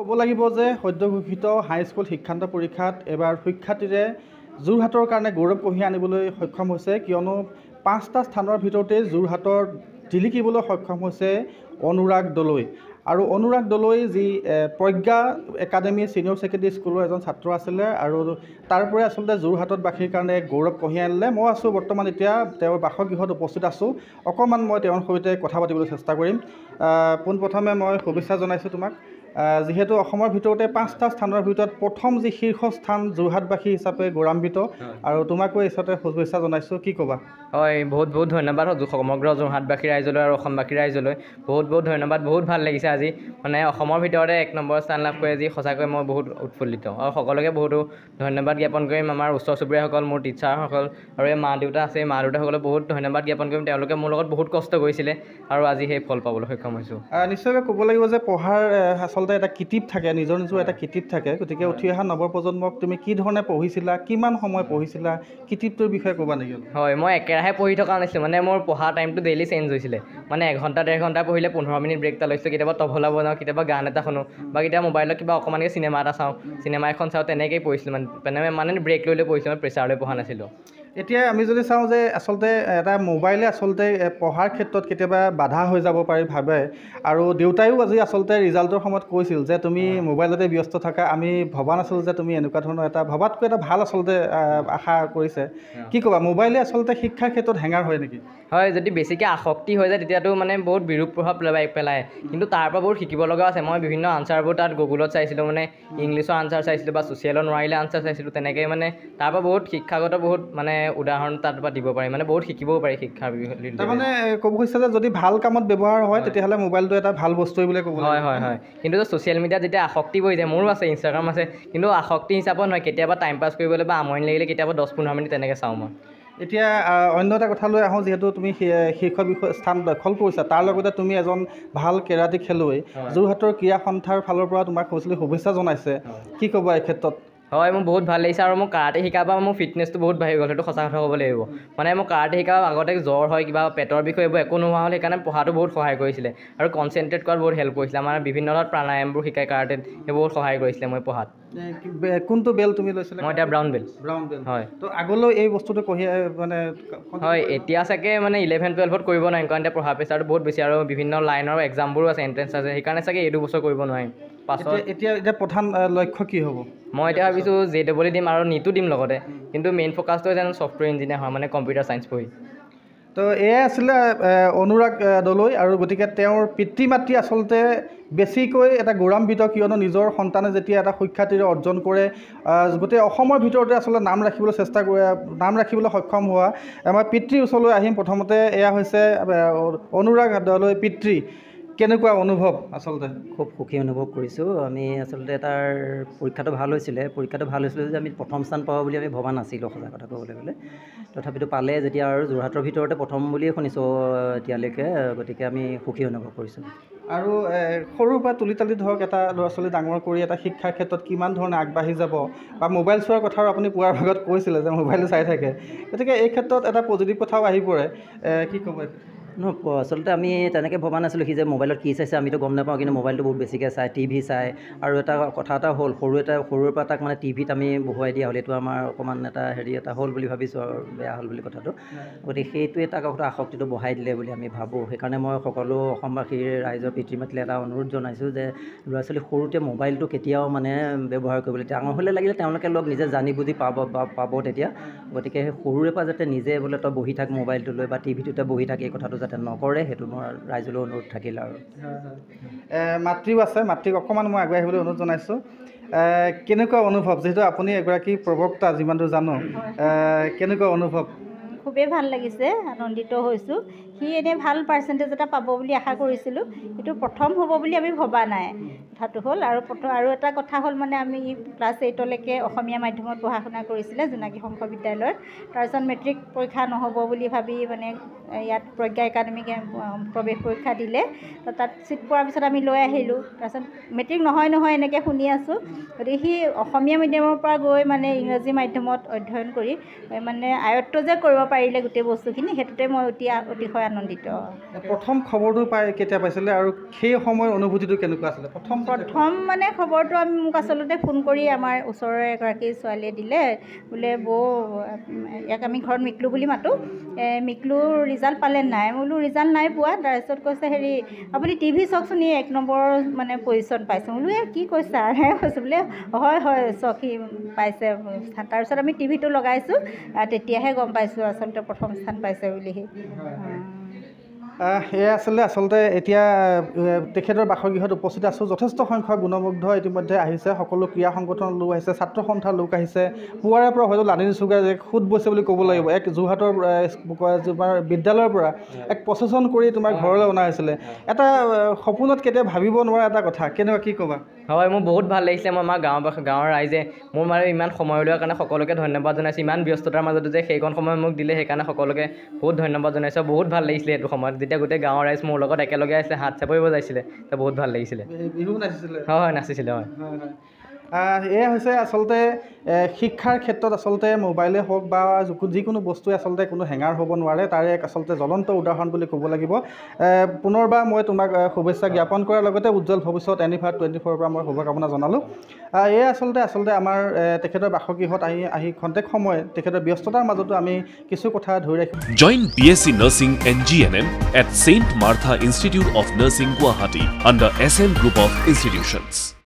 ক'ব লাগিব যে সদ্য ঘোষিত হাইস্কুল শিক্ষান্ত পৰীক্ষাত এবাৰ শিক্ষাৰ্থীৰে যোৰহাটৰ কাৰণে গৌৰৱ কঢ়িয়াই আনিবলৈ সক্ষম হৈছে, কিয়নো 5টা স্থানৰ ভিতৰতে যোৰহাটৰ জিলিকিবলৈ সক্ষম হৈছে অনুৰাগ দলৈ। আৰু অনুৰাগ দলৈ যি প্ৰজ্ঞা একাডেমী ছিনিয়ৰ ছেকেণ্ডেৰী স্কুলৰ এজন ছাত্ৰ আছিলে আৰু তাৰ পৰাই আচলতে যোৰহাটত বাসীৰ কাৰণে গৌৰৱ কঢ়িয়াই আনিলে। মই আছোঁ বৰ্তমান এতিয়া তেওঁৰ বাসগৃহত উপস্থিত আছোঁ। অকণমান মই তেওঁৰ সৈতে কথা পাতিবলৈ চেষ্টা কৰিম। পোনপ্ৰথমে মই শুভেচ্ছা জনাইছোঁ তোমাক, যিহেতু অসমৰ ভিতৰতে 5টা স্থানৰ ভিতৰত প্ৰথম যি শীৰ্ষস্থান যোৰহাটবাসী হিচাপে গৌৰৱান্বিত, আৰু তোমাকো এই হিচাপে শুভেচ্ছা জনাইছোঁ। কি ক'বা? হয়, বহুত বহুত ধন্যবাদ সমগ্ৰ যোৰহাটবাসী ৰাইজলৈ আৰু অসমবাসী ৰাইজলৈ বহুত বহুত ধন্যবাদ। বহুত ভাল লাগিছে আজি, মানে অসমৰ ভিতৰতে 1 নম্বৰ স্থান লাভ কৰি আজি সঁচাকৈ মই বহুত উৎফুল্লিত, আৰু সকলোকে বহুতো ধন্যবাদ জ্ঞাপন কৰিম। আমাৰ ওচৰ চুবুৰীয়াসকল, মোৰ টিচাৰসকল আৰু এই মা দেউতা আছে, মা দেউতাসকলক বহুত ধন্যবাদ জ্ঞাপন কৰিম। তেওঁলোকে মোৰ লগত বহুত কষ্ট কৰিছিলে আৰু আজি সেই ফল পাবলৈ সক্ষম হৈছোঁ। নিশ্চয়কৈ ক'ব লাগিব যে পঢ়াৰ আচলতে এটা কিটিপ থাকে, নিজৰ এটা কিটিপ থাকে। গতিকে উঠি অহা নৱপ্ৰজন্মক তুমি কি ধৰণে পঢ়িছিলা, কিমান সময় পঢ়িছিলা, কিটিপটোৰ বিষয়ে ক'বা নেকি? হয়, মই একেৰাহে পঢ়ি থকা নাছিলোঁ, মানে মোৰ পঢ়া টাইমটো ডেইলি চেঞ্জ হৈছিলে। মানে 1 ঘণ্টা 1.5 ঘণ্টা পঢ়িলে 15 মিনিট ব্ৰেক এটা লৈছোঁ, কেতিয়াবা তবলা বজাওঁ, কেতিয়াবা গান এটা শুনো, বা কেতিয়াবা মোবাইলত কিবা অকণমানকৈ চিনেমা এটা চাওঁ, চিনেমা এখন চাওঁ, তেনেকৈয়ে পঢ়িছিলোঁ। মানে ব্ৰেক লৈ পঢ়িছিলোঁ, প্ৰেছাৰ লৈ পঢ়া নাছিলোঁ। এতিয়া আমি যদি চাওঁ যে আচলতে এটা মোবাইলে আচলতে পঢ়াৰ ক্ষেত্ৰত কেতিয়াবা বাধা হৈ যাব পাৰি ভাবে, আৰু দেউতায়ো আজি আচলতে ৰিজাল্টৰ সময়ত কৈছিল যে তুমি মোবাইলতে ব্যস্ত থাকা। আমি ভবা নাছিলোঁ যে তুমি এনেকুৱা ধৰণৰ এটা ভবাতকৈ এটা ভাল আচলতে আশা কৰিছে। কি ক'বা, মোবাইলে আচলতে শিক্ষাৰ ক্ষেত্ৰত হেঙাৰ হয় নেকি? হয়, যদি বেছিকৈ আসক্তি হৈ যায় তেতিয়াতো মানে বহুত বিৰূপ প্ৰভাৱ পেলায়, কিন্তু তাৰ পৰা বহুত শিকিব লগা আছে। মই বিভিন্ন আনচাৰবোৰ তাত গুগলত চাইছিলোঁ, মানে ইংলিছৰ আনচাৰ চাইছিলোঁ বা ছ'চিয়েলত নোৱাৰিলে আনচাৰ চাইছিলোঁ। তেনেকৈ মানে তাৰ পৰা বহুত শিক্ষাগত বহুত মানে উদাহৰণ তাত পৰা দিব পাৰি, মানে বহুত শিকিবও পাৰি শিক্ষাৰ বিষয়ে। তাৰমানে ক'ব খুজিছে যে যদি ভাল কামত ব্যৱহাৰ হয় তেতিয়াহ'লে মোবাইলটো এটা ভাল বস্তুৱেই বুলি ক'ব। হয়, কিন্তু ছ'চিয়েল মিডিয়াত যেতিয়া আসক্তি হৈ যায়, মোৰো আছে, ইনষ্টাগ্ৰাম আছে, কিন্তু আসক্তি হিচাপত নহয়, কেতিয়াবা টাইম পাছ কৰিবলৈ বা আমনি লাগিলে কেতিয়াবা 10-15 মিনিট তেনেকৈ চাওঁ মই। এতিয়া অন্য এটা কথা লৈ আহোঁ, যিহেতু তুমি শীৰ্ষ স্থান দখল কৰিছা, তাৰ লগতে তুমি এজন ভাল কেৰাটী খেলুৱৈ। যোৰহাটৰ ক্ৰীড়া সন্থাৰ ফালৰ পৰা তোমাক শুভেচ্ছা জনাইছে। কি ক'বা এই ক্ষেত্ৰত? হয়, মোৰ বহুত ভাল লাগিছে, আৰু মোক কাৰাটে শিকাৰ পৰা মোৰ ফিটনেছটো বহুত বাঢ়ি গ'ল, সেইটো সঁচা কথা ক'ব লাগিব। মানে মোক কাৰাটে শিকাৰ আগতে জ্বৰ হয়, কিবা পেটৰ বিষয়, এইবোৰ একো নোহোৱা হ'ল, সেইকাৰণে পঢ়াটো বহুত সহায় কৰিছিলে, আৰু কনচেনট্ৰেট কৰাত বহুত হেল্প কৰিছিলে। আমাৰ বিভিন্ন ধৰণৰ প্ৰাণায়ামবোৰ শিকাই কাৰাটেত, সেইবোৰ বহুত সহায় কৰিছিলে মই পঢ়াত। কোনটো বেল্ট তুমি লৈছিলা? মই এতিয়া ব্ৰাউন বেল্ট। হয়, তো আগলৈ এই বস্তুটো মানে হয়, এতিয়া চাগে মানে 11-12ত কৰিব নোৱাৰিম, কাৰণ এতিয়া পঢ়াৰ প্ৰেছাৰটো বহুত বেছি, আৰু বিভিন্ন লাইনৰ এক্সামবোৰো আছে, এণ্ট্ৰেঞ্চ আছে, সেইকাৰণে চাগে এইটো বছৰ কৰিব নোৱাৰিম। পাছত এতিয়া প্ৰধান লক্ষ্য কি হ'ব? মই এতিয়া ভাবিছোঁ JEE দিম আৰু নীটো দিম লগতে, কিন্তু মেইন ফ'কাছটো যেন ছফ্টৱেৰ ইঞ্জিনিয়াৰ হয়, মানে কম্পিউটাৰ ছায়েন্স পঢ়ি। তো এয়াই আছিলে অনুৰাগ দলৈ, আৰু গতিকে তেওঁৰ পিতৃ মাতৃ আচলতে বেছিকৈ এটা গৌৰৱান্বিত, কিয়নো নিজৰ সন্তানে যেতিয়া এটা সুখ্যাতিৰে অৰ্জন কৰে, গোটেই অসমৰ ভিতৰতে আচলতে নাম ৰাখিবলৈ সক্ষম হোৱা। মই পিতৃৰ ওচৰলৈ আহিম। প্ৰথমতে এয়া হৈছে অনুৰাগ দলৈ পিতৃ, কেনেকুৱা অনুভৱ? আচলতে খুব সুখী অনুভৱ কৰিছোঁ। আমি আচলতে তাৰ পৰীক্ষাটো ভাল হৈছিলে যে আমি প্ৰথম স্থান পাব বুলি আমি ভবা নাছিলোঁ, সঁচা কথা ক'বলৈ গ'লে। তথাপিতো পালে যেতিয়া, আৰু যোৰহাটৰ ভিতৰতে প্ৰথম বুলিয়ে শুনিছোঁ এতিয়ালৈকে, গতিকে আমি সুখী অনুভৱ কৰিছোঁ। আৰু সৰুৰ পৰা তুলি তালি ধৰক এটা ল'ৰা ছোৱালী ডাঙৰ কৰি এটা শিক্ষাৰ ক্ষেত্ৰত কিমান ধৰণে আগবাঢ়ি যাব, বা মোবাইল চোৱাৰ কথাও আপুনি পুৱাৰ ভাগত কৈছিলে যে মোবাইল চাই থাকে, গতিকে এই ক্ষেত্ৰত এটা পজিটিভ কথাও আহি পৰে। কি ক'ব? নহয়, আচলতে আমি তেনেকৈ ভবা নাছিলোঁ সি যে মোবাইলত কি চাইছে আমিতো গম নাপাওঁ, কিন্তু মোবাইলটো বহুত বেছিকৈ চায়, টিভি চায়। আৰু এটা কথা এটা হ'ল, সৰুৰ পৰা তাক মানে টিভিত আমি বহুৱাই দিয়া হ'ল, এইটো আমাৰ অকণমান এটা এটা হ'ল বুলি ভাবিছোঁ, আৰু বেয়া হ'ল বুলি কথাটো। গতিকে সেইটোৱে তাক আসক্তিটো বঢ়াই দিলে বুলি আমি ভাবোঁ। সেইকাৰণে মই সকলো অসমবাসীৰ ৰাইজৰ পিতৃ মাতৃলৈ এটা অনুৰোধ জনাইছোঁ যে ল'ৰা ছোৱালী সৰুতে মোবাইলটো কেতিয়াও মানে ব্যৱহাৰ কৰিবলৈ, ডাঙৰ হ'লে লাগিলে তেওঁলোকে নিজে জানি বুজি পাব তেতিয়া। গতিকে সেই সৰুৰে পৰা যাতে নিজে বোলে তই বহি থাক মোবাইলটো লৈ, বা টিভিটোতে বহি থাক, এই কথাটো যাতে নকৰে, সেইটো মোৰ ৰাইজলৈ অনুৰোধ থাকিল। আৰু মাতৃও আছে, মাতৃক অকণমান মই আগুৱাই আহিবলৈ অনুৰোধ জনাইছোঁ। কেনেকুৱা অনুভৱ, যিহেতু আপুনি এগৰাকী প্ৰবক্তা, যিমান দূৰ জানো, কেনেকুৱা অনুভৱ? খুবেই ভাল লাগিছে, আনন্দিত হৈছোঁ। সি এনেই ভাল পাৰ্চেণ্টেজ এটা পাব বুলি আশা কৰিছিলোঁ, কিন্তু প্ৰথম হ'ব বুলি আমি ভবা নাই। কথাটো হ'ল, আৰু এটা কথা হ'ল, মানে আমি ক্লাছ 8লৈকে অসমীয়া মাধ্যমত পঢ়া শুনা কৰিছিলে জোনাকী শংখ বিদ্যালয়ত। তাৰপিছত মেট্ৰিক পৰীক্ষা নহ'ব বুলি ভাবি মানে ইয়াত প্ৰজ্ঞা একাডেমীক প্ৰৱেশ পৰীক্ষা দিলে, তাত ছিট পোৱাৰ পিছত আমি লৈ আহিলোঁ। তাৰপিছত মেট্ৰিক নহয় এনেকৈ শুনি আছোঁ। গতিকে সি অসমীয়া মিডিয়ামৰ পৰা গৈ মানে ইংৰাজী মাধ্যমত অধ্যয়ন কৰি মানে আয়ত্ব যে কৰিব পাৰিলে গোটেই বস্তুখিনি, সেইটোতে মই অতিশয় আনন্দিত। প্ৰথম খবৰটো পাই কেতিয়া পাইছিলে আৰু সেই সময়ৰ অনুভূতিটো কেনেকুৱা আছিলে? প্ৰথম মানে খবৰটো মোক আচলতে ফোন কৰি আমাৰ ওচৰৰে এগৰাকী ছোৱালীয়ে দিলে, বোলে বৌ ইয়াক আমি ঘৰত মিকলু বুলি মাতোঁ, মিকলুৰ ৰিজাল্ট পালে নাই? মই বোলো ৰিজাল্ট নাই পোৱা। তাৰপিছত কৈছে হেৰি আপুনি টিভি চাওকচোন, ই 1 নম্বৰ মানে পজিশ্যন পাইছে। বোলো কি কৈছা? কৈছোঁ বোলে হয় চাওক সি পাইছে স্থান। তাৰপিছত আমি টিভিটো লগাইছোঁ, তেতিয়াহে গম পাইছোঁ আচলতে প্ৰথম স্থান পাইছে বুলি। এয়া আচলতে এতিয়া তেখেতৰ বাসগৃহত উপস্থিত আছোঁ। যথেষ্ট সংখ্যক গুণমুগ্ধ ইতিমধ্যে আহিছে, সকলো ক্ৰীড়া সংগঠনৰ লোক আহিছে, ছাত্ৰ সন্থাৰ লোক আহিছে। পুৱাৰে পৰা হয়তো লানি চুগাৰ যে সোঁত বৈছে বুলি ক'ব লাগিব। এক যোৰহাটৰ তোমাৰ বিদ্যালয়ৰ পৰা এক প্ৰচেছন কৰি তোমাৰ ঘৰলৈ অনা হৈছিলে। এটা সপোনত কেতিয়া ভাবিব নোৱাৰা এটা কথা, কেনেকুৱা কি ক'বা? হয়, মোৰ বহুত ভাল লাগিছিলে। মই আমাৰ গাঁৱৰ ৰাইজে মোৰ মানে ইমান সময় উলিওৱাৰ কাৰণে সকলোকে ধন্যবাদ জনাইছোঁ। ইমান ব্যস্ততাৰ মাজতো যে সেইকণ সময় মোক দিলে, সেইকাৰণে সকলোকে বহুত ধন্যবাদ জনাইছোঁ। বহুত ভাল লাগিছিলে এইটো সময়ত, যেতিয়া গোটেই গাঁৱৰ ৰাইজ মোৰ লগত একেলগে আহিছিলে, হাত চাপৰি বজাইছিলে, তো বহুত ভাল লাগিছিলে। বিহু নাচিছিলে? হয় নাচিছিলে। হয় এয়া হৈছে আচলতে শিক্ষাৰ ক্ষেত্ৰত আচলতে মোবাইলে হওক বা যিকোনো বস্তুৱে আচলতে কোনো হেঙাৰ হ'ব নোৱাৰে, তাৰে এক আচলতে জ্বলন্ত উদাহৰণ বুলি ক'ব লাগিব। পুনৰবাৰ মই তোমাক শুভেচ্ছা জ্ঞাপন কৰাৰ লগতে উজ্জ্বল ভৱিষ্যত এনিভাৰ 24ৰ পৰা মই শুভকামনা জনালোঁ। এয়া আচলতে আমাৰ তেখেতৰ বাসগৃহত আহি খন্তেক সময় তেখেতৰ ব্যস্ততাৰ মাজতো আমি কিছু কথা ধৰি ৰাখিম। Join BSc Nursing and GNM at St. Martha Institute of Nursing, Guwahati under SM Group of Institutions.